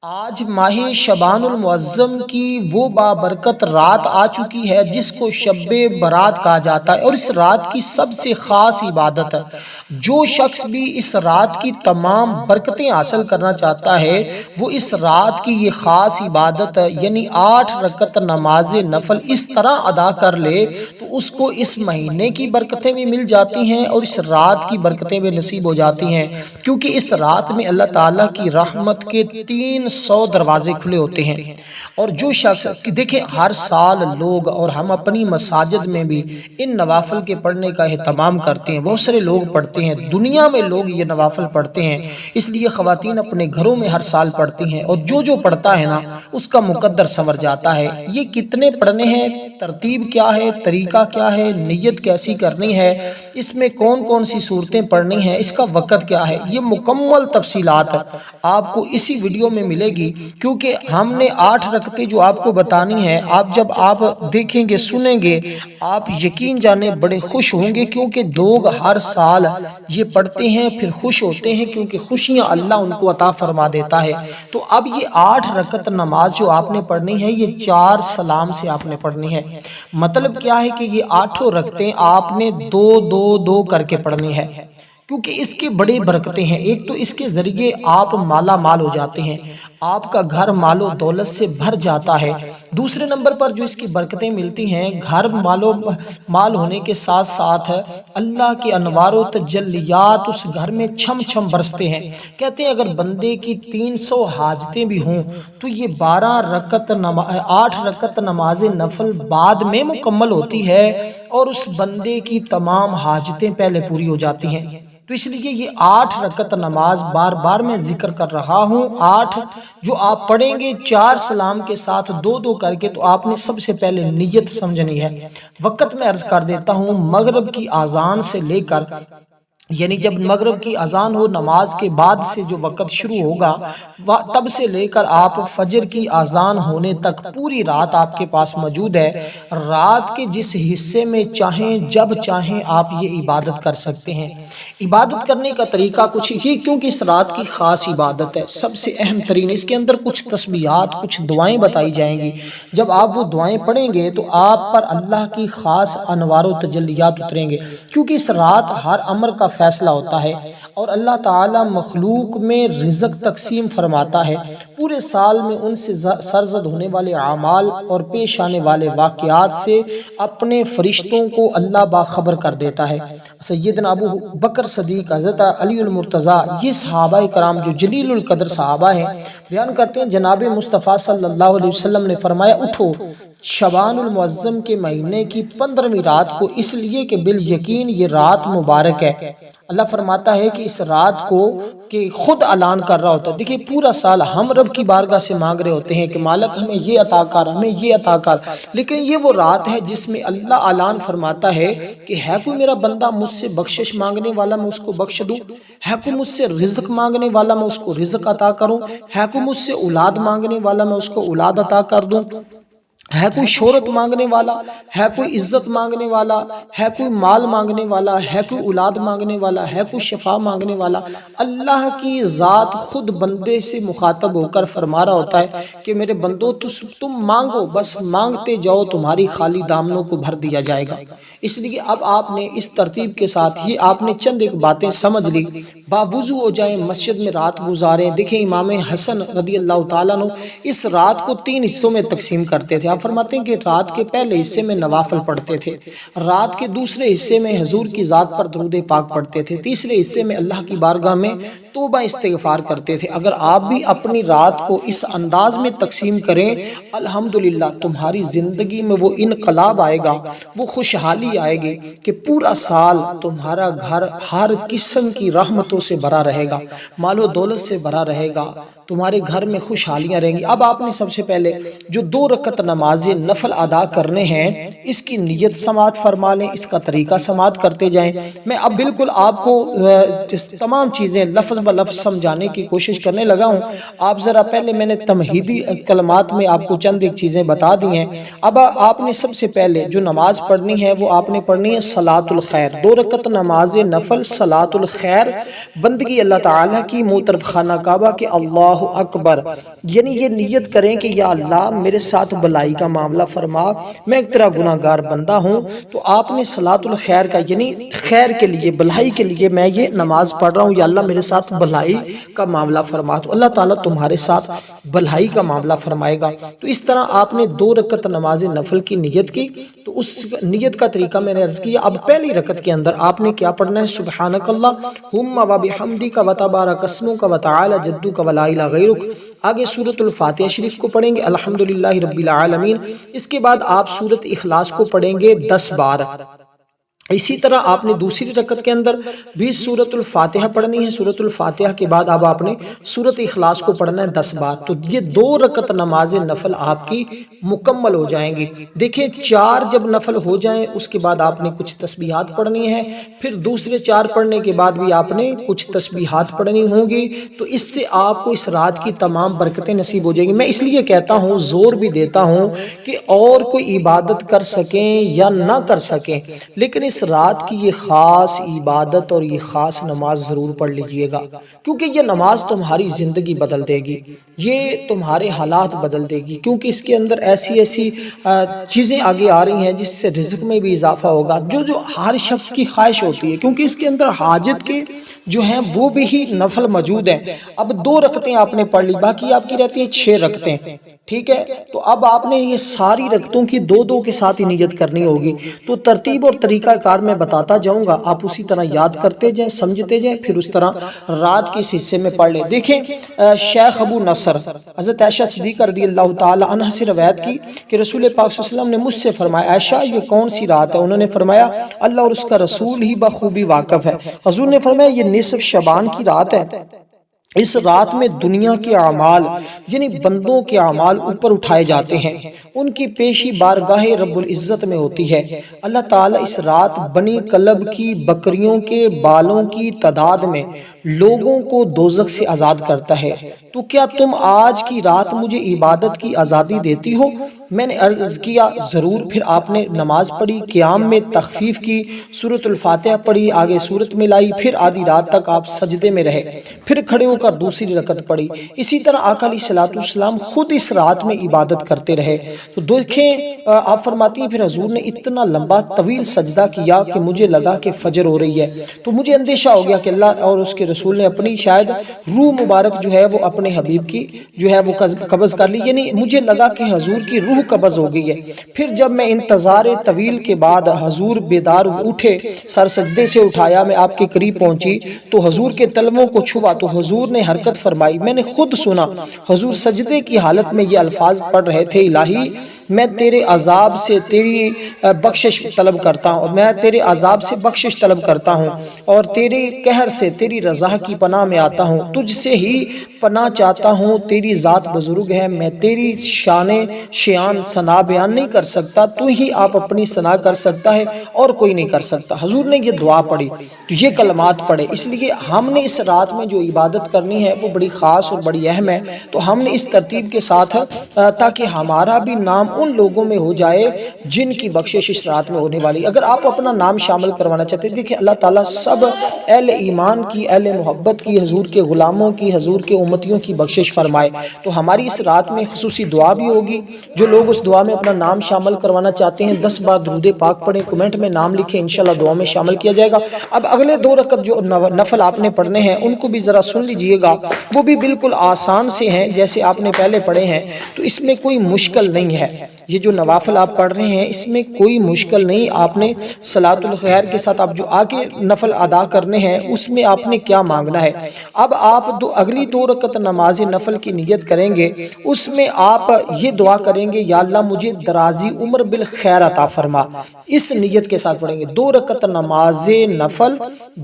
آج ماہ شعبان المعظم کی وہ بابرکت رات آ چکی ہے جس کو شب برات کہا جاتا ہے، اور اس رات کی سب سے خاص عبادت ہے۔ جو شخص بھی اس رات کی تمام برکتیں حاصل کرنا چاہتا ہے وہ اس رات کی یہ خاص عبادت یعنی 8 رکعت نماز نفل اس طرح ادا کر لے تو اس کو اس مہینے کی برکتیں بھی مل جاتی ہیں اور اس رات کی برکتیں بھی نصیب ہو جاتی ہیں، کیونکہ اس رات میں اللہ تعالیٰ کی رحمت کے 300 دروازے کھلے ہوتے ہیں۔ اور جو شخص دیکھیں، ہر سال لوگ اور ہم اپنی مساجد میں بھی ان نوافل کے پڑھنے کا اہتمام کرتے ہیں، بہت سارے لوگ پڑھتے ہیں، دنیا میں لوگ یہ نوافل پڑھتے ہیں، اس لیے خواتین اپنے گھروں میں ہر سال پڑھتی ہیں، اور جو پڑھتا ہے نا اس کا مقدر سنور جاتا ہے۔ یہ کتنے پڑھنے ہیں، ترتیب کیا ہے، طریقہ کیا ہے، نیت کیسی کرنی ہے، اس میں کون کون سی صورتیں پڑھنی ہیں، اس کا وقت کیا ہے، یہ مکمل تفصیلات آپ کو اسی ویڈیو میں ملے گی، کیونکہ ہم نے 8 رکعتیں جو آپ کو بتانی ہے، جب آپ دیکھیں گے سنیں گے آپ یقین جانے بڑے خوش ہوں گے، کیونکہ لوگ ہر سال یہ پڑھتے ہیں پھر خوش ہوتے ہیں، کیونکہ خوشیاں اللہ ان کو عطا فرما دیتا ہے۔ تو اب یہ 8 رکعت نماز جو آپ نے پڑھنی ہے یہ 4 سلام سے آپ نے پڑھنی ہے۔ مطلب کیا ہے کہ یہ 8 رکعتیں آپ نے 2 2 2 کر کے پڑھنی ہے، کیونکہ اس کے بڑے برکتیں ہیں۔ ایک تو اس کے ذریعے آپ مالا مال ہو جاتے ہیں، آپ کا گھر مال و دولت سے بھر جاتا ہے۔ دوسرے نمبر پر جو اس کی برکتیں ملتی ہیں، گھر مال ہونے کے ساتھ ساتھ اللہ کے انوار و تجلیات اس گھر میں چھم چھم برستے ہیں۔ کہتے ہیں اگر بندے کی 300 حاجتیں بھی ہوں تو یہ 8 رکعت نماز نفل بعد میں مکمل ہوتی ہے اور اس بندے کی تمام حاجتیں پہلے پوری ہو جاتی ہیں۔ تو اس لیے یہ 8 رکعت نماز بار بار میں ذکر کر رہا ہوں، 8 جو آپ پڑھیں گے 4 سلام کے ساتھ 2 2 کر کے، تو آپ نے سب سے پہلے نیت سمجھنی ہے۔ وقت میں عرض کر دیتا ہوں، مغرب کی اذان سے لے کر یعنی جب مغرب کی اذان ہو نماز کے بعد سے جو وقت شروع ہوگا تب سے لے کر آپ فجر کی اذان ہونے تک پوری رات آپ کے پاس موجود ہے۔ رات کے جس حصے میں چاہیں جب چاہیں آپ یہ عبادت کر سکتے ہیں۔ عبادت کرنے کا طریقہ کچھ ہی، کیونکہ اس رات کی خاص عبادت ہے، سب سے اہم ترین اس کے اندر کچھ تسبیحات کچھ دعائیں بتائی جائیں گی۔ جب آپ وہ دعائیں پڑھیں گے تو آپ پر اللہ کی خاص انوار و تجلیات اتریں گے، کیونکہ اس رات ہر امر کا فیصلہ ہوتا ہے اور اللہ تعالی مخلوق میں رزق تقسیم فرماتا ہے۔ پورے سال میں ان سے سرزد ہونے والے اعمال اور پیش آنے والے واقعات سے اپنے فرشتوں کو اللہ باخبر کر دیتا ہے۔ سیدنا ابو بکر صدیق، حضرت علی المرتضیٰ، یہ صحابہ کرام جو جلیل القدر صحابہ ہیں، بیان کرتے ہیں جناب مصطفیٰ صلی اللہ علیہ وسلم نے فرمایا، اٹھو شعبان المعظم کے مہینے کی 15ویں رات کو، اس لیے کہ بالیقین یہ رات مبارک ہے۔ اللہ فرماتا ہے کہ اس رات کو کہ خود اعلان کر رہا ہوتا ہے۔ دیکھیں پورا سال ہم رب کی بارگاہ سے مانگ رہے ہوتے ہیں کہ مالک ہمیں یہ عطا کر، ہمیں یہ عطا کر، لیکن یہ وہ رات ہے جس میں اللہ اعلان فرماتا ہے کہ ہے کوئی میرا بندہ مجھ سے بخشش مانگنے والا، میں اس کو بخش دوں، ہے کوئی مجھ سے رزق مانگنے والا، میں اس کو رزق عطا کروں، ہے کوئی مجھ سے اولاد مانگنے والا، میں اس کو اولاد عطا کر دوں، ہے کوئی شہرت مانگنے والا، ہے کوئی عزت مانگنے والا، ہے کوئی مال مانگنے والا، ہے کوئی اولاد مانگنے والا، ہے کوئی شفا مانگنے والا۔ اللہ کی ذات خود بندے سے مخاطب ہو کر فرما رہا ہوتا ہے کہ میرے بندو تم مانگو، بس مانگتے جاؤ، تمہاری خالی دامنوں کو بھر دیا جائے گا۔ اس لیے اب آپ نے اس ترتیب کے ساتھ یہ آپ نے چند ایک باتیں سمجھ لی، باوضو ہو جائیں، مسجد میں رات گزاریں۔ دیکھیں امام حسن رضی اللہ تعالیٰ عنہ اس رات کو 3 حصوں میں تقسیم کرتے تھے۔ آپ فرماتے ہیں کہ رات کے پہلے حصے میں نوافل پڑھتے تھے، رات کے دوسرے حصے میں حضور کی ذات پر درود پاک پڑھتے تھے، تیسرے حصے میں اللہ کی بارگاہ میں توبہ استغفار کرتے تھے۔ اگر آپ بھی اپنی رات کو اس انداز میں تقسیم کریں، الحمدللہ تمہاری زندگی میں وہ انقلاب آئے گا، وہ خوشحالی آئے گی کہ پورا سال تمہارا گھر ہر قسم کی رحمتوں سے بھرا رہے گا، مال و دولت سے بھرا رہے گا، تمہارے گھر میں خوشحالیاں رہیں گی۔ اب آپ نے سب سے پہلے جو 2 رکعت نماز نفل ادا کرنے ہیں اس کی نیت سماعت فرما لیں، اس کا طریقہ سماعت کرتے جائیں۔ میں اب بالکل آپ کو تمام چیزیں لفظ بہ لفظ سمجھانے کی کوشش کرنے لگا ہوں۔ آپ ذرا پہلے میں نے تمہیدی کلمات میں آپ کو چند ایک چیزیں بتا دی ہیں۔ اب آپ نے سب سے پہلے جو نماز پڑھنی ہے وہ آپ نے پڑھنی ہے صلاۃ الخیر، 2 رکعت نماز نفل صلاۃ الخیر، بندگی اللہ تعالیٰ کی منہ طرف خانہ کعبہ کے اللہ اکبر، یعنی یہ نیت کریں کہ یا اللہ میرے ساتھ بھلائی کا معاملہ فرما، میں ایک تیرا گناہ گار بندہ ہوں۔ تو آپ نے صلاۃ الخیر کا یعنی خیر کے لیے، بھلائی کے لیے میں یہ نماز پڑھ رہا ہوں، یا اللہ میرے ساتھ بھلائی کا معاملہ فرما، تو اللہ تعالیٰ تمہارے ساتھ بھلائی کا معاملہ فرمائے گا۔ تو اس طرح آپ نے 2 رکعت نماز نفل کی نیت کی۔ تو اس نیت کا طریقہ میں نے عرض کیا۔ اب پہلی رکعت کے اندر آپ نے کیا پڑھنا ہے؟ سبحانک اللہم و بحمدک و تبارک اسمک و تعالی جدک و لا الہ غیرک۔ آگے سورۃ الفاتحہ شریف کو پڑھیں گے، الحمدللہ رب العالمین۔ اس کے بعد آپ سورۃ اخلاص کو پڑھیں گے 10 بار۔ اسی طرح آپ نے دوسری رکعت کے اندر بھی سورۃ الفاتحہ پڑھنی ہے۔ سورۃ الفاتحہ کے بعد اب آپ نے سورۃ اخلاص کو پڑھنا ہے 10 بار۔ تو یہ 2 رکعت نماز نفل آپ کی مکمل ہو جائیں گی۔ دیکھیں 4 جب نفل ہو جائیں اس کے بعد آپ نے کچھ تسبیحات پڑھنی ہے، پھر دوسرے 4 پڑھنے کے بعد بھی آپ نے کچھ تسبیحات پڑھنی ہوں گی۔ تو اس سے آپ کو اس رات کی تمام برکتیں نصیب ہو جائیں گی۔ میں اس لیے کہتا ہوں، زور بھی دیتا ہوں کہ اور کوئی عبادت کر سکیں یا نہ کر سکیں، لیکن اس رات کی یہ خاص عبادت اور یہ خاص نماز ضرور پڑھ لیجئے گا، کیونکہ یہ نماز تمہاری زندگی بدل دے گی، یہ تمہارے حالات بدل دے گی، کیونکہ اس کے اندر ایسی چیزیں آگے آ رہی ہیں جس سے رزق میں بھی اضافہ ہوگا، جو ہر شخص کی خواہش ہوتی ہے، کیونکہ اس کے اندر حاجت کے جو ہیں وہ بھی ہی نفل موجود ہیں۔ اب 2 رکعتیں آپ نے پڑھ لی، باقی آپ کی رہتی ہیں 6 رکعتیں، ٹھیک ہے؟ تو اب آپ نے یہ ساری رکعتوں کی 2 کے ساتھ ہی نیت کرنی ہوگی۔ تو ترتیب اور طریقہ کار میں بتاتا جاؤں گا، آپ اسی طرح یاد کرتے جائیں، سمجھتے جائیں، پھر اس طرح رات کے اس حصے میں پڑھ لیں۔ دیکھیں شیخ ابو نصر حضرت عائشہ صدیقہ رضی اللہ تعالی عنہ سے روایت کی کہ رسول پاک صلی اللہ علیہ وسلم نے مجھ سے فرمایا، عائشہ یہ کون سی رات ہے؟ انہوں نے فرمایا اللہ اور اس کا رسول ہی بخوبی واقف ہے۔ حضور نے فرمایا یہ نصف شعبان کی رات ہے، اس رات میں دنیا کے اعمال یعنی بندوں کے اعمال اوپر اٹھائے جاتے ہیں، ان کی پیشی بارگاہ رب العزت میں ہوتی ہے۔ اللہ تعالیٰ اس رات بنی کلب کی بکریوں کے بالوں کی تعداد میں لوگوں کو دوزخ سے آزاد کرتا ہے۔ تو کیا تم آج کی رات مجھے عبادت کی آزادی دیتی ہو؟ میں نے عرض کیا ضرور۔ پھر آپ نے نماز پڑھی، قیام میں تخفیف کی، سورۃ الفاتحہ پڑھی، آگے سورت میں لائی، پھر آدھی رات تک آپ سجدے میں رہے، پھر کھڑے ہو کر دوسری رکعت پڑھی۔ اسی طرح آقا علیہ الصلوۃ والسلام خود اس رات میں عبادت کرتے رہے۔ تو دیکھیں آپ فرماتی ہیں پھر حضور نے اتنا لمبا طویل سجدہ کیا کہ مجھے لگا کہ فجر ہو رہی ہے، تو مجھے اندیشہ ہو گیا کہ اللہ اور اس کے رسول نے اپنی شاید روح مبارک جو ہے وہ اپنے حبیب کی جو ہے وہ قبض کر لی، یعنی مجھے لگا کہ حضور کی روح قبض ہو گئی ہے۔ پھر جب میں انتظار طویل کے بعد حضور بیدار اٹھے، سر سجدے سے اٹھایا، میں آپ کے قریب پہنچی تو حضور کے تلووں کو چھوا تو حضور نے حرکت فرمائی، میں نے خود سنا حضور سجدے کی حالت میں یہ الفاظ پڑھ رہے تھے، الہی میں تیرے عذاب سے تیری بخشش طلب کرتا ہوں، اور میں تیرے عذاب سے بخشش طلب کرتا ہوں، اور تیرے قہر سے تیری رضا کی پناہ میں آتا ہوں، تجھ سے ہی پناہ چاہتا ہوں، تیری ذات بزرگ ہے، میں تیری شان ثنا بیان نہیں کر سکتا، تو ہی آپ اپنی ثنا کر سکتا ہے اور کوئی نہیں کر سکتا۔ حضور نے یہ دعا پڑھی، تو یہ کلمات پڑھے، اس لیے ہم نے اس رات میں جو عبادت کرنی ہے وہ بڑی خاص اور بڑی اہم ہے، تو ہم نے اس ترتیب کے ساتھ تاکہ ہمارا بھی نام ان لوگوں میں ہو جائے جن کی بخشش اس رات میں ہونے والی۔ اگر آپ اپنا نام شامل کروانا چاہتے ہیں، دیکھیں اللہ تعالیٰ سب اہل ایمان کی، اہل محبت کی، حضور کے غلاموں کی، حضور کے امتیوں کی بخشش فرمائے۔ تو ہماری اس رات میں خصوصی دعا بھی ہوگی، جو لوگ اس دعا میں اپنا نام شامل کروانا چاہتے ہیں 10 بار درود پاک پڑھیں، کمنٹ میں نام لکھیں، انشاءاللہ دعا میں شامل کیا جائے گا۔ اب اگلے 2 رکعت جو نفل آپ نے پڑھنے ہیں ان کو بھی ذرا سن لیجئے گا، وہ بھی بالکل آسان سے ہیں جیسے آپ نے پہلے پڑھے ہیں، تو اس میں کوئی مشکل نہیں ہے۔ یہ جو نوافل آپ پڑھ رہے ہیں اس میں کوئی مشکل نہیں، آپ نے صلاۃ الخیر کے ساتھ آپ جو آگے نفل ادا کرنے ہیں اس میں آپ نے کیا مانگنا ہے۔ اب آپ اگلی 2 رکعت نماز نفل کی نیت کریں گے، اس میں آپ یہ دعا کریں گے یا اللہ مجھے درازی عمر بالخیر عطا فرما، اس نیت کے ساتھ پڑھیں گے 2 رکعت نماز نفل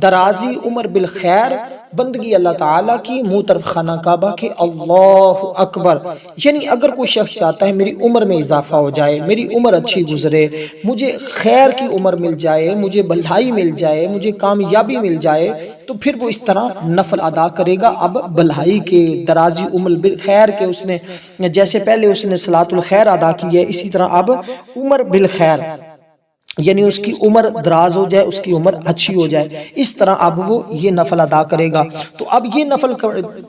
درازی عمر بالخیر، بندگی اللہ تعالیٰ کی، منہ طرف خانہ کعبہ کے، اللہ اکبر۔ یعنی اگر کوئی شخص چاہتا ہے میری عمر میں اضافہ ہو جائے، میری عمر اچھی گزرے، مجھے خیر کی عمر مل جائے، مجھے بھلائی مل جائے، مجھے کامیابی مل جائے، تو پھر وہ اس طرح نفل ادا کرے گا۔ اب بھلائی کے، درازی عمر بالخیر کے، اس نے جیسے پہلے اس نے صلاۃ الخیر ادا کی ہے، اسی طرح اب عمر بالخیر یعنی اس کی عمر دراز ہو جائے، اس کی عمر اچھی ہو جائے، اس طرح اب وہ یہ نفل ادا کرے گا۔ تو اب یہ نفل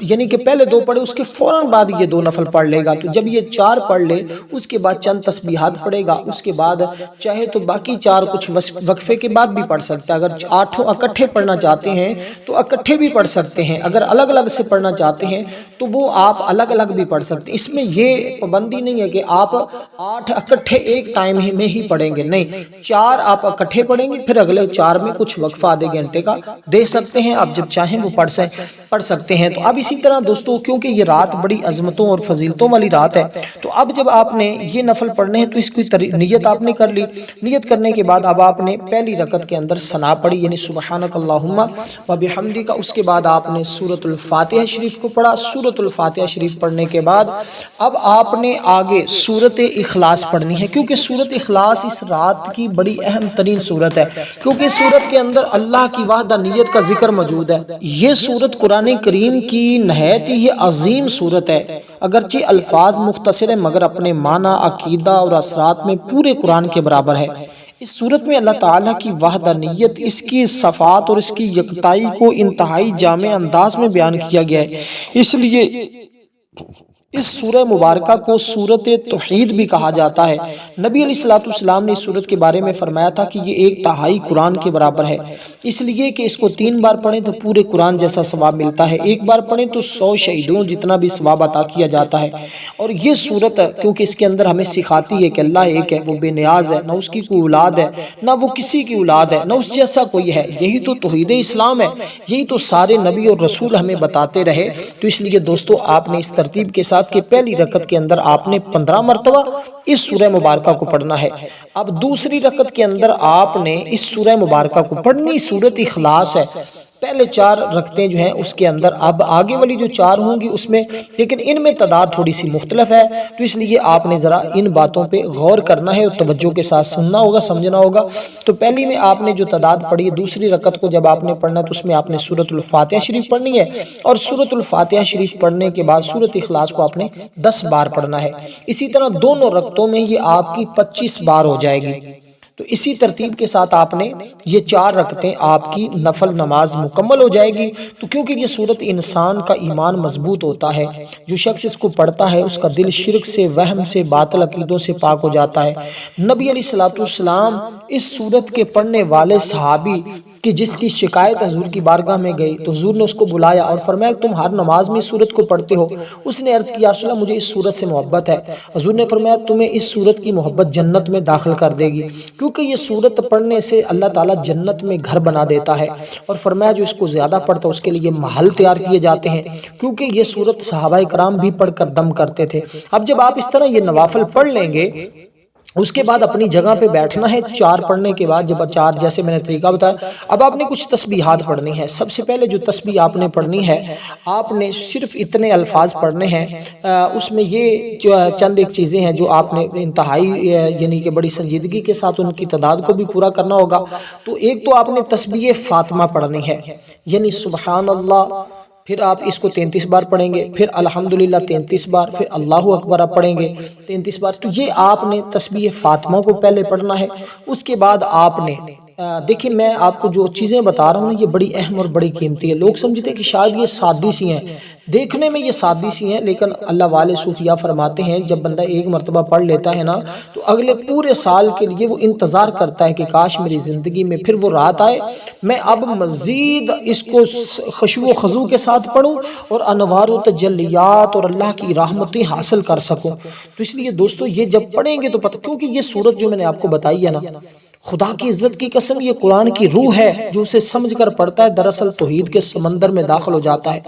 یعنی کہ پہلے 2 پڑھے، اس کے فوراً بعد یہ 2 نفل پڑھ لے گا۔ تو جب یہ 4 پڑھ لے، اس کے بعد چند تسبیحات پڑھے گا، اس کے بعد چاہے تو باقی 4 کچھ وقفے کے بعد بھی پڑھ سکتا ہے۔ اگر 8 اکٹھے پڑھنا چاہتے ہیں تو اکٹھے بھی پڑھ سکتے ہیں، اگر الگ الگ سے پڑھنا چاہتے ہیں تو وہ آپ الگ الگ بھی پڑھ سکتے ہیں۔ اس میں یہ پابندی نہیں ہے کہ آپ 8 اکٹھے ایک ٹائم میں ہی پڑھیں گے، نہیں، 4 آپ اکٹھے پڑھیں گے، پھر اگلے 4 میں کچھ وقفہ آدھے گھنٹے کا دے سکتے ہیں، آپ جب چاہیں وہ پڑھ سکتے ہیں۔ تو اب اسی طرح دوستو، کیونکہ یہ رات بڑی عظمتوں اور فضیلتوں والی رات ہے، تو اب جب آپ نے یہ نفل پڑھنے ہیں تو اس کی نیت آپ نے کر لی۔ نیت کرنے کے بعد اب آپ نے پہلی رکعت کے اندر ثنا پڑھی، یعنی سبحانک اللہم و بحمدک۔ اس کے بعد آپ نے سورۃ الفاتحہ شریف کو پڑھا۔ سورۃ الفاتحہ شریف پڑھنے کے بعد اب آپ نے آگے سورۃ اخلاص پڑھنی ہے، کیونکہ سورۃ اخلاص اس رات کی بڑی اہم ترین سورت ہے، کیونکہ سورت کے اندر اللہ کی وحدانیت کا ذکر موجود ہے۔ یہ سورت قرآن کریم کی نہایت ہی عظیم سورت ہے، اگرچہ الفاظ مختصر ہیں مگر اپنے معنی، عقیدہ اور اثرات میں پورے قرآن کے برابر ہے۔ اس سورت میں اللہ تعالیٰ کی وحدانیت، اس کی صفات اور اس کی یکتائی کو انتہائی جامع انداز میں بیان کیا گیا ہے۔ اس لیے اس سورہ مبارکہ کو سورۃ توحید بھی کہا جاتا ہے۔ نبی علیہ السلام نے اس سورت کے بارے میں فرمایا تھا کہ یہ 1 تہائی قرآن کے برابر ہے، اس لیے کہ اس کو 3 بار پڑھیں تو پورے قرآن جیسا ثواب ملتا ہے، 1 بار پڑھیں تو 100 شہیدوں جتنا بھی ثواب عطا کیا جاتا ہے۔ اور یہ سورت کیونکہ اس کے اندر ہمیں سکھاتی ہے کہ اللہ ایک ہے، وہ بے نیاز ہے، نہ اس کی کوئی اولاد ہے، نہ وہ کسی کی اولاد ہے، نہ اس جیسا کوئی ہے۔ یہی تو توحید اسلام ہے، یہی تو سارے نبی اور رسول ہمیں بتاتے رہے۔ تو اس لیے دوستو، آپ نے اس ترتیب کے ساتھ کہ پہلی رکعت کے اندر آپ نے 15 مرتبہ اس سورہ مبارکہ کو پڑھنا ہے۔ اب دوسری رکعت کے اندر آپ نے اس سورہ مبارکہ کو پڑھنی سورۃ اخلاص ہے۔ پہلے 4 رکعتیں جو ہیں اس کے اندر، اب آگے والی جو 4 ہوں گی اس میں، لیکن ان میں تعداد تھوڑی سی مختلف ہے، تو اس لیے آپ نے ذرا ان باتوں پہ غور کرنا ہے اور توجہ کے ساتھ سننا ہوگا، سمجھنا ہوگا۔ تو پہلی میں آپ نے جو تعداد پڑھی ہے، دوسری رکعت کو جب آپ نے پڑھنا ہے تو اس میں آپ نے سورۃ الفاتحہ شریف پڑھنی ہے، اور سورۃ الفاتحہ شریف پڑھنے کے بعد سورۃ اخلاص کو آپ نے 10 بار پڑھنا ہے۔ اسی طرح دونوں رکعتوں میں یہ آپ کی 25 بار ہو جائے گی۔ تو اسی ترتیب کے ساتھ آپ نے یہ 4 رکعتیں آپ کی نفل نماز مکمل ہو جائے گی۔ تو کیونکہ یہ سورت انسان کا ایمان مضبوط ہوتا ہے، جو شخص اس کو پڑھتا ہے اس کا دل شرک سے، وہم سے، باطل عقیدوں سے پاک ہو جاتا ہے۔ نبی علیہ السلام اس سورت کے پڑھنے والے صحابی کہ جس کی شکایت حضور کی بارگاہ میں گئی تو حضور نے اس کو بلایا اور فرمایا تم ہر نماز میں اس سورت کو پڑھتے ہو؟ اس نے عرض کی یا رسول اللہ مجھے اس سورت سے محبت ہے۔ حضور نے فرمایا تمہیں اس سورت کی محبت جنت میں داخل کر دے گی، کیونکہ یہ سورت پڑھنے سے اللہ تعالیٰ جنت میں گھر بنا دیتا ہے، اور فرمایا جو اس کو زیادہ پڑھتا ہے اس کے لیے محل تیار کیے جاتے ہیں، کیونکہ یہ سورت صحابہ کرام بھی پڑھ کر دم کرتے تھے۔ اب جب آپ اس طرح یہ نوافل پڑھ لیں گے، اس کے بعد اپنی جگہ پہ بیٹھنا ہے۔ 4 پڑھنے کے بعد جب 4 جیسے میں نے طریقہ بتایا، اب آپ نے کچھ تسبیحات پڑھنی ہے۔ سب سے پہلے جو تسبیح آپ نے پڑھنی ہے، آپ نے صرف اتنے الفاظ پڑھنے ہیں، اس میں یہ جو چند ایک چیزیں ہیں جو آپ نے انتہائی یعنی کہ بڑی سنجیدگی کے ساتھ ان کی تعداد کو بھی پورا کرنا ہوگا۔ تو ایک تو آپ نے تسبیح فاطمہ پڑھنی ہے، یعنی سبحان اللہ، پھر آپ اس کو 33 بار پڑھیں گے، پھر الحمدللہ 33 بار، پھر اللہ اکبر آپ پڑھیں گے 33 بار۔ تو یہ آپ نے تسبیح فاطمہ کو پہلے پڑھنا ہے۔ اس کے بعد آپ نے دیکھیں، میں آپ کو جو چیزیں بتا رہا ہوں یہ بڑی اہم اور بڑی قیمتی ہے۔ لوگ سمجھتے ہیں کہ شاید یہ سادی سی ہیں، دیکھنے میں یہ سادی سی ہیں، لیکن اللہ والے صوفیاء فرماتے ہیں جب بندہ ایک مرتبہ پڑھ لیتا ہے نا تو اگلے پورے سال کے لیے وہ انتظار کرتا ہے کہ کاش میری زندگی میں پھر وہ رات آئے، میں اب مزید اس کو خشوع و خضوع کے ساتھ پڑھوں اور انوار و تجلیات اور اللہ کی رحمتیں حاصل کر سکوں۔ تو اس لیے دوستو یہ جب پڑھیں گے تو پتہ، کیونکہ یہ سورت جو میں نے آپ کو بتائی ہے نا، خدا کی عزت کی قسم یہ قرآن کی روح ہے، جو اسے سمجھ کر پڑھتا ہے دراصل توحید کے سمندر میں داخل ہو جاتا ہے۔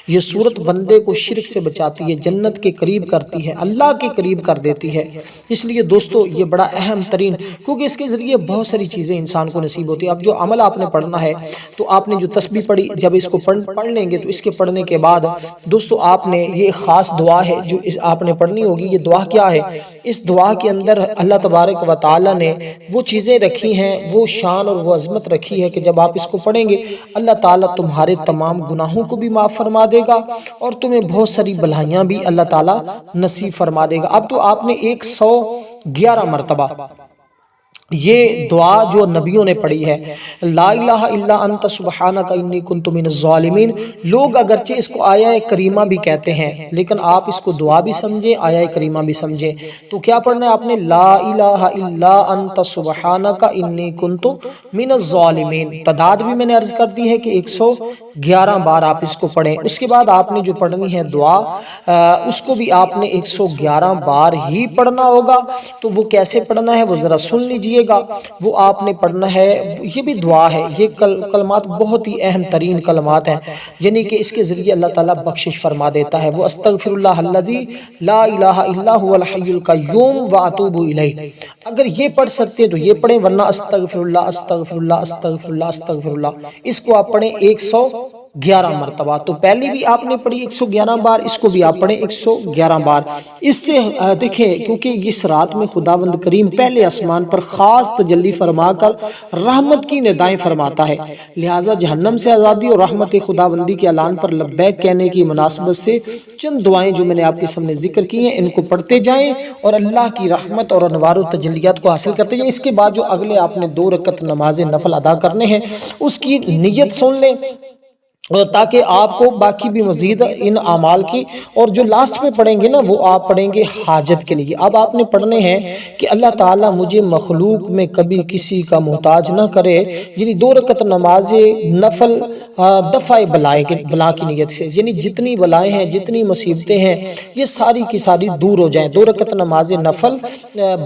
یہ سورت بندے کو شرک سے بچاتی ہے، جنت کے قریب کرتی ہے، اللہ کے قریب کر دیتی ہے۔ اس لیے دوستو یہ بڑا اہم ترین، کیونکہ اس کے ذریعے بہت ساری چیزیں انسان کو نصیب ہوتی ہیں۔ اب جو عمل آپ نے پڑھنا ہے، تو آپ نے جو تسبیح پڑھی، جب اس کو پڑھ لیں گے تو اس کے پڑھنے کے بعد دوستو آپ نے یہ خاص دعا ہے جو آپ نے پڑھنی ہوگی۔ یہ دعا کیا ہے؟ اس دعا کے اندر اللہ تبارک و تعالی نے وہ چیزیں رکھی ہیں، وہ شان اور وہ عظمت رکھی ہے کہ جب آپ اس کو پڑھیں گے اللہ تعالیٰ تمہارے تمام گناہوں کو بھی معاف فرما دے گا اور تمہیں بہت ساری بھلائیاں بھی اللہ تعالیٰ نصیب فرما دے گا۔ اب تو آپ نے 111 مرتبہ یہ دعا جو نبیوں نے پڑھی ہے، لا الہ الا انت سبحانک انی کنت من الظالمین، لوگ اگرچہ اس کو آیہ کریمہ بھی کہتے ہیں لیکن آپ اس کو دعا بھی سمجھیں، آیہ کریمہ بھی سمجھیں۔ تو کیا پڑھنا ہے آپ نے؟ لا الہ الا انت سبحانک انی کنت من الظالمین۔ تعداد بھی میں نے عرض کر دی ہے کہ 111 بار آپ اس کو پڑھیں۔ اس کے بعد آپ نے جو پڑھنی ہے دعا، اس کو بھی آپ نے 111 بار ہی پڑھنا ہوگا۔ تو وہ کیسے پڑھنا ہے وہ ذرا سن لیجئے گا۔ وہ آپ نے پڑھنا ہے، یہ بھی دعا ہے، یہ کلمات بہت ہی اہم ترین کلمات ہیں، یعنی کہ اس کے ذریعے اللہ تعالیٰ بخشش فرما دیتا ہے۔ وہ استغفر اللہ الذی لا الہ الا هو الحی القیوم واتوب الیہ، اگر یہ پڑھ سکتے ہیں تو یہ پڑھیں، ورنہ استغفر اللہ استغفر اللہ استغفر اللہ استغفر اللہ، اس کو آپ پڑھیں 111 مرتبہ۔ تو پہلی بھی آپ نے پڑھی 111 بار، اس کو بھی آپ پڑھیں 111 بار۔ اس سے دیکھیں، کیونکہ اس رات میں خداوند کریم پہلے آسمان پر خاص تجلی فرما کر رحمت کی ندائیں فرماتا ہے، لہٰذا جہنم سے آزادی اور رحمت خداوندی کے اعلان پر لبیک کہنے کی مناسبت سے چند دعائیں جو میں نے آپ کے سامنے ذکر کی ہیں، ان کو پڑھتے جائیں اور اللہ کی رحمت اور انوار و تجلیات کو حاصل کرتے جائیں۔ اس کے بعد جو اگلے آپ نے 2 رکعت نماز نفل ادا کرنے ہیں، اس کی نیت سن لیں تاکہ آپ کو باقی بھی مزید ان اعمال کی، اور جو لاسٹ میں پڑھیں گے نا وہ آپ پڑھیں گے حاجت کے لیے۔ اب آپ نے پڑھنے ہیں کہ اللہ تعالیٰ مجھے مخلوق میں کبھی کسی کا محتاج نہ کرے، یعنی 2 رکعت نماز نفل دفع بلا کی نیت سے، یعنی جتنی بلائیں ہیں جتنی مصیبتیں ہیں یہ ساری کی ساری دور ہو جائیں۔ 2 رکعت نماز نفل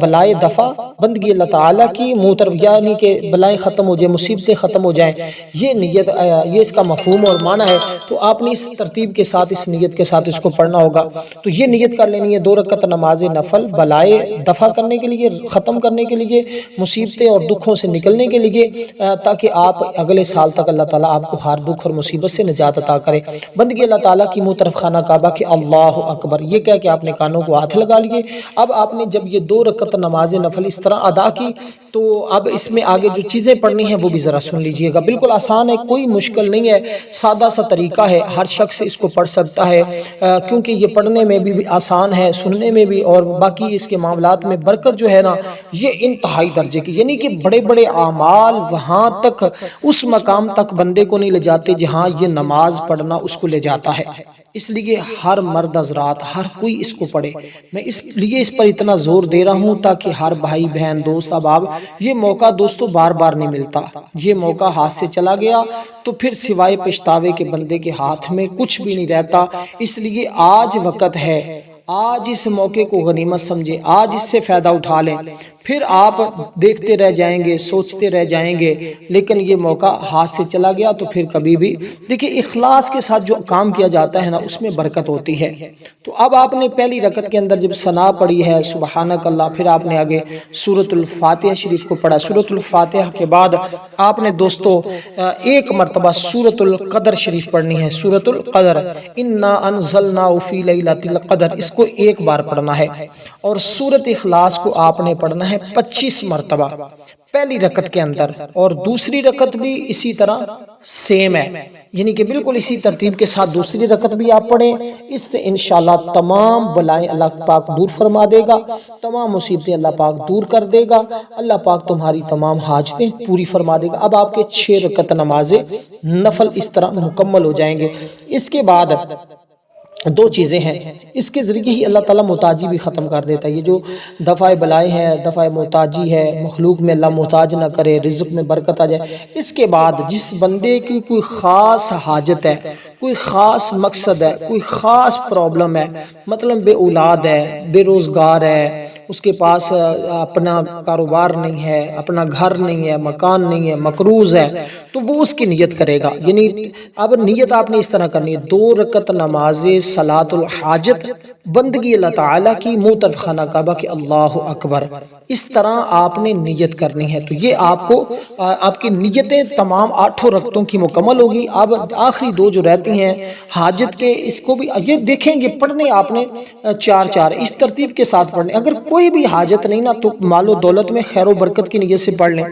بلائے دفع بندگی اللہ تعالیٰ کی منہ طرف، یعنی کہ بلائیں ختم ہو جائیں، مصیبتیں ختم ہو جائیں، یہ نیت، یہ اس کا مفہوم اور معنی ہے۔ تو آپ نے اس ترتیب کے ساتھ، اس نیت کے ساتھ اس کو پڑھنا ہوگا۔ تو یہ نیت کر لینی ہے 2 رکعت نماز نفل بلائے دفع کرنے کے لیے، ختم کرنے کے لیے، مصیبتیں اور دکھوں سے نکلنے کے لیے، تاکہ آپ اگلے سال تک اللہ تعالیٰ آپ کو ہر دکھ اور مصیبت سے نجات عطا کرے۔ بندگی اللہ تعالیٰ کی منہ طرف خانہ کعبہ کے اللہ اکبر یہ کہہ کہ آپ نے کانوں کو ہاتھ لگا لیے۔ اب آپ نے جب یہ 2 رکعت نماز نفل اس طرح ادا کی تو اب اس میں آگے جو چیزیں پڑھنی ہیں وہ بھی ذرا سن لیجئے گا۔ بالکل آسان ہے، کوئی مشکل نہیں ہے، سادہ سا طریقہ ہے، ہر شخص اس کو پڑھ سکتا ہے، کیونکہ یہ پڑھنے میں بھی آسان ہے، سننے میں بھی، اور باقی اس کے معاملات میں برکت جو ہے نا یہ انتہائی درجے کی، یعنی کہ بڑے بڑے اعمال وہاں تک، اس مقام تک بندے کو نہیں لے جاتے جہاں یہ نماز پڑھنا اس کو لے جاتا ہے۔ اس لیے ہر مرد حضرات، ہر کوئی اس کو پڑھے۔ میں اس لیے اس پر اتنا زور دے رہا ہوں تاکہ ہر بھائی بہن دوست احباب، یہ موقع دوستو بار بار نہیں ملتا، یہ موقع ہاتھ سے چلا گیا تو پھر سوائے پچھتاوے کے بندے کے ہاتھ میں کچھ بھی نہیں رہتا۔ اس لیے آج وقت ہے، آج اس موقع کو غنیمت سمجھیں، آج اس سے فائدہ اٹھا لیں، پھر آپ دیکھتے رہ جائیں گے، سوچتے رہ جائیں گے، لیکن یہ موقع ہاتھ سے چلا گیا تو پھر کبھی بھی، دیکھیں اخلاص کے ساتھ جو کام کیا جاتا ہے نا اس میں برکت ہوتی ہے۔ تو اب آپ نے پہلی رکعت کے اندر جب ثنا پڑھی ہے سبحانک اللہ، پھر آپ نے آگے سورۃ الفاتحہ شریف کو پڑھا۔ سورۃ الفاتحہ کے بعد آپ نے دوستو ایک مرتبہ سورۃ القدر شریف پڑھنی ہے، سورۃ القدر، انا انزلناہ فی لیلۃ القدر، اس کو ایک بار پڑھنا ہے، اور سورۃ اخلاص کو آپ نے پڑھنا ہے 25 مرتبہ پہلی رکعت کے اندر، اور دوسری رکعت بھی اسی طرح سیم ہے، یعنی کہ بالکل اسی ترتیب کے ساتھ دوسری رکعت بھی آپ پڑھیں۔ اس سے انشاءاللہ تمام بلائیں اللہ پاک دور فرما دے گا، تمام مصیبتیں اللہ پاک دور کر دے گا، اللہ پاک تمہاری تمام حاجتیں پوری فرما دے گا۔ اب آپ کے 6 رکعت نماز نفل اس طرح مکمل ہو جائیں گے۔ اس کے بعد 2 چیزیں ہیں، اس کے ذریعے ہی اللہ تعالیٰ محتاجی بھی ختم کر دیتا ہے۔ یہ جو دفع بلائیں ہیں، دفع محتاجی ہے، مخلوق میں اللہ محتاج نہ کرے، رزق میں برکت آ جائے۔ اس کے بعد جس بندے کی کوئی خاص حاجت ہے، کوئی خاص مقصد ہے، کوئی خاص پرابلم ہے، مطلب بے اولاد ہے، بے روزگار ہے، اس کے پاس اپنا کاروبار نہیں ہے، اپنا گھر نہیں ہے، مکان نہیں ہے، مقروض ہے، تو وہ اس کی نیت کرے گا۔ یعنی اب نیت آپ نے اس طرح کرنی ہے، 2 رکعت نماز صلاۃ الحاجت بندگی اللہ تعالیٰ کی منہ طرف خانہ کعبہ کے اللہ اکبر، اس طرح آپ نے نیت کرنی ہے۔ تو یہ آپ کو آپ کی نیتیں تمام 8 رکعتوں کی مکمل ہوگی۔ اب آخری 2 جو رہتی ہیں حاجت کے، اس کو بھی یہ دیکھیں گے پڑھنے آپ نے 4 اس ترتیب کے ساتھ پڑھنے۔ اگر کوئی بھی حاجت نہیں نا تو مال و دولت میں خیر و برکت کی نیت سے پڑھ لیں۔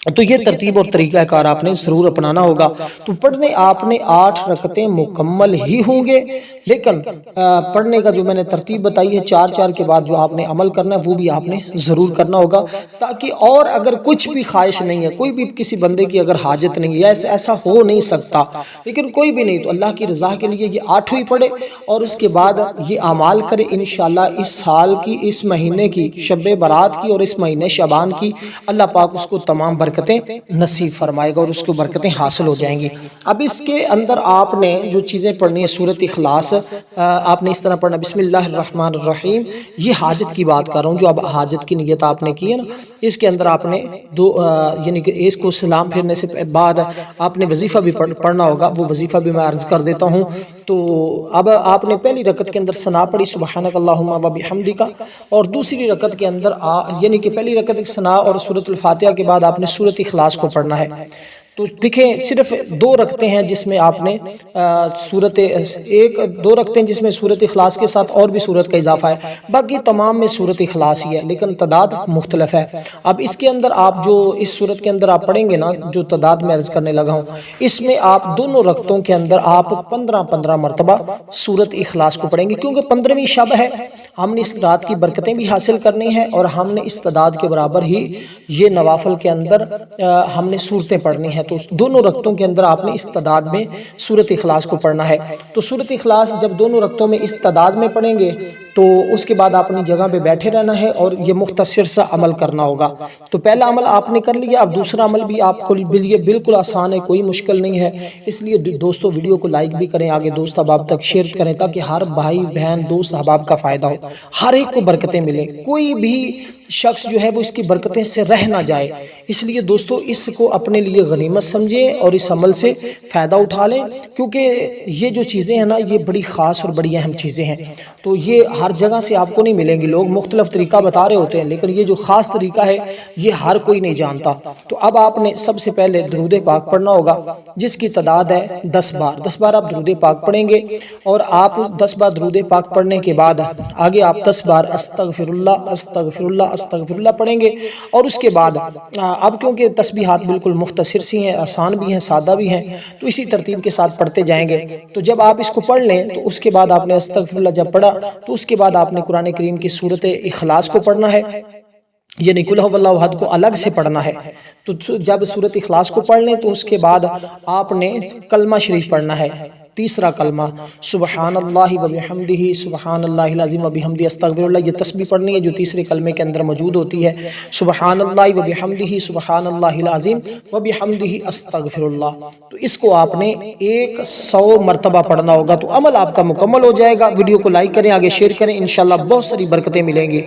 تو یہ ترتیب اور طریقہ کار آپ نے ضرور اپنانا ہوگا۔ تو پڑھنے آپ نے 8 رکعتیں مکمل ہی ہوں گے، لیکن پڑھنے کا جو میں نے ترتیب بتائی ہے 4 کے بعد جو آپ نے عمل کرنا ہے وہ بھی آپ نے ضرور کرنا ہوگا، تاکہ اور اگر کچھ بھی خواہش نہیں ہے، کوئی بھی کسی بندے کی اگر حاجت نہیں ہے، ایسا ہو نہیں سکتا، لیکن کوئی بھی نہیں، تو اللہ کی رضا کے لیے یہ 8 ہی پڑھے اور اس کے بعد یہ اعمال کرے، انشاءاللہ اس سال کی، اس مہینے کی، شب برات کی اور اس مہینے شعبان کی اللہ پاک اس کو تمام برکتیں نصیب فرمائے گا اور اس کو برکتیں حاصل ہو جائیں گی۔ اب اس کے اندر آپ نے جو چیزیں پڑھنی ہے، سورۃ اخلاص آپ نے اس طرح پڑھنا، بسم اللہ الرحمن الرحیم، یہ حاجت کی بات کر رہا ہوں، جو اب حاجت کی نیت آپ نے کی ہے نا، اس کے اندر آپ نے یعنی کہ اس کو سلام پھرنے سے بعد آپ نے وظیفہ بھی پڑھنا ہوگا، وہ وظیفہ بھی میں عرض کر دیتا ہوں۔ تو اب آپ نے پہلی رکعت کے اندر ثنا پڑھی سبحانک اللہم و بحمدک، اور دوسری رکعت کے اندر یعنی کہ پہلی رکعت ایک ثنا اور سورۃ الفاتحہ کے بعد آپ نے سورۃ اخلاص کو پڑھنا ہے۔ تو دیکھیں صرف 2 رکعتیں ہیں جس میں آپ نے دو رکعتیں جس میں سورۃ اخلاص کے ساتھ اور بھی سورت کا اضافہ ہے، باقی تمام میں سورۃ اخلاص ہی ہے، لیکن تعداد مختلف ہے۔ اب اس کے اندر آپ جو اس سورت کے اندر آپ پڑھیں گے نا، جو تعداد میں عرض کرنے لگا ہوں، اس میں آپ دونوں رکعتوں کے اندر آپ 15 مرتبہ سورۃ اخلاص کو پڑھیں گے، کیونکہ 15ویں شب ہے، ہم نے اس رات کی برکتیں بھی حاصل کرنی ہیں اور ہم نے اس تعداد کے برابر ہی یہ نوافل کے اندر ہم نے صورتیں پڑھنی ہیں، تو دونوں رکعتوں کے اندر آپ نے اس تعداد میں سورۃ اخلاص کو پڑھنا ہے۔ تو سورۃ اخلاص جب دونوں رکعتوں میں اس تعداد میں پڑھیں گے تو اس کے بعد اپنی جگہ پہ بیٹھے رہنا ہے اور یہ مختصر سا عمل کرنا ہوگا۔ تو پہلا عمل آپ نے کر لیا، اب دوسرا عمل بھی آپ کو یہ بالکل آسان ہے، کوئی مشکل نہیں ہے، اس لیے دوستو ویڈیو کو لائک بھی کریں، آگے دوست احباب تک شیئر کریں تاکہ ہر بھائی بہن دوست احباب کا فائدہ ہو، ہر ایک کو برکتیں ملیں، کوئی بھی شخص جو ہے وہ اس کی برکتیں سے رہ نہ جائے۔ اس لیے دوستو اس کو اپنے لیے غنیمت سمجھیں اور اس عمل سے فائدہ اٹھا لیں، کیونکہ یہ جو چیزیں ہیں نا یہ بڑی خاص اور بڑی اہم چیزیں ہیں، تو یہ ہر جگہ سے آپ کو نہیں ملیں گی، لوگ مختلف طریقہ بتا رہے ہوتے ہیں لیکن یہ جو خاص طریقہ ہے یہ ہر کوئی نہیں جانتا۔ تو اب آپ نے سب سے پہلے درود پاک پڑھنا ہوگا جس کی تعداد ہے 10 بار، 10 بار آپ درود پاک پڑھیں گے، اور آپ 10 بار درود پاک پڑھنے کے بعد آگے آپ 10 بار استغفر اللہ استغفر اللہ استغفر اللہ پڑھیں گے، اور اس کے بعد اب کیونکہ تسبیحات بالکل مختصر سی ہیں، آسان بھی ہیں، سادہ بھی ہیں، تو اسی ترتیب کے ساتھ پڑھتے جائیں گے۔ تو جب آپ اس کو پڑھ لیں تو اس کے بعد آپ نے استغفر اللہ جب پڑھا تو اس کے بعد آپ نے قرآن کریم کی سورۃ اخلاص کو پڑھنا ہے، یعنی قل هو اللہ احد کو الگ سے پڑھنا ہے۔ تو جب سورۃ اخلاص کو پڑھ لیں تو اس کے بعد آپ نے کلمہ شریف پڑھنا ہے، تیسرا کلمہ سبحان اللہ و بحمدہ سبحان اللہ العظیم و بحمدہ استغفر اللہ، یہ تسبیح پڑھنی ہے جو تیسرے کلمے کے اندر موجود ہوتی ہے، سبحان اللہ و بحمدہ سبحان اللہ العظیم و بحمدہ استغفر اللہ۔ تو اس کو آپ نے 100 مرتبہ پڑھنا ہوگا، تو عمل آپ کا مکمل ہو جائے گا۔ ویڈیو کو لائک کریں، آگے شیئر کریں، انشاءاللہ بہت ساری برکتیں ملیں گی۔